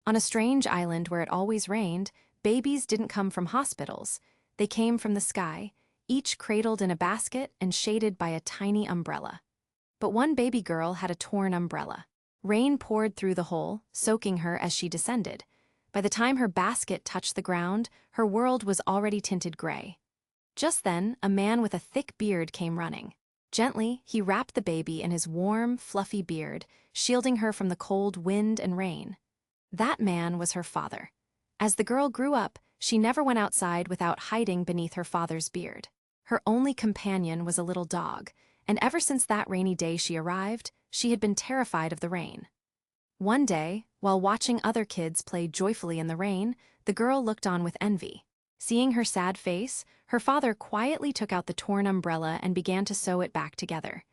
On a strange island where it always rained, babies didn't come from hospitals. They came from the sky, each cradled in a basket and shaded by a tiny umbrella. But one baby girl had a torn umbrella. Rain poured through the hole, soaking her as she descended. By the time her basket touched the ground, her world was already tinted gray. Just then, a man with a thick beard came running. Gently, he wrapped the baby in his warm, fluffy beard, shielding her from the cold wind and rain. That man was her father. As the girl grew up, she never went outside without hiding beneath her father's beard. Her only companion was a little dog, and ever since that rainy day she arrived, she had been terrified of the rain. One day, while watching other kids play joyfully in the rain, the girl looked on with envy. Seeing her sad face, her father quietly took out the torn umbrella and began to sew it back together.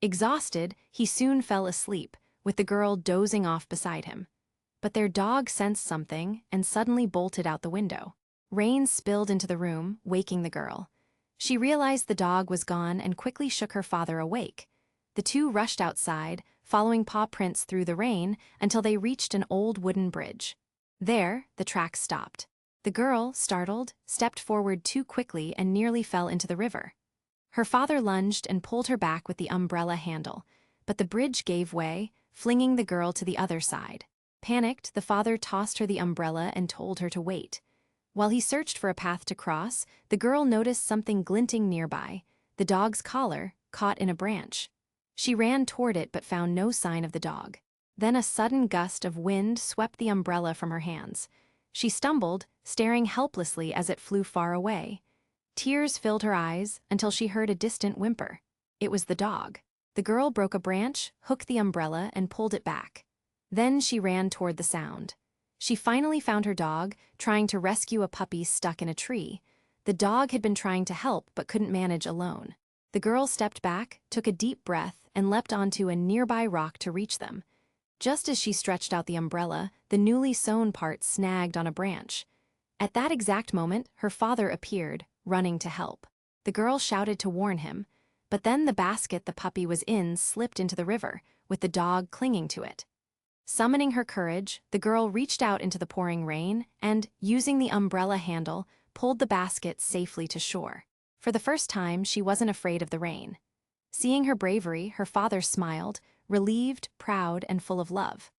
Exhausted, he soon fell asleep, with the girl dozing off beside him. But their dog sensed something and suddenly bolted out the window. Rain spilled into the room, waking the girl. She realized the dog was gone and quickly shook her father awake. The two rushed outside, following paw prints through the rain until they reached an old wooden bridge. There, the tracks stopped. The girl, startled, stepped forward too quickly and nearly fell into the river. Her father lunged and pulled her back with the umbrella handle, but the bridge gave way, flinging the girl to the other side. Panicked, the father tossed her the umbrella and told her to wait. While he searched for a path to cross, the girl noticed something glinting nearby, the dog's collar, caught in a branch. She ran toward it but found no sign of the dog. Then a sudden gust of wind swept the umbrella from her hands. She stumbled, staring helplessly as it flew far away. Tears filled her eyes until she heard a distant whimper. It was the dog. The girl broke a branch, hooked the umbrella, and pulled it back. Then she ran toward the sound. She finally found her dog, trying to rescue a puppy stuck in a tree. The dog had been trying to help but couldn't manage alone. The girl stepped back, took a deep breath, and leapt onto a nearby rock to reach them. Just as she stretched out the umbrella, the newly sewn part snagged on a branch. At that exact moment, her father appeared, running to help. The girl shouted to warn him, but then the basket the puppy was in slipped into the river, with the dog clinging to it. Summoning her courage, the girl reached out into the pouring rain and, using the umbrella handle, pulled the basket safely to shore. For the first time, she wasn't afraid of the rain. Seeing her bravery, her father smiled, relieved, proud, and full of love.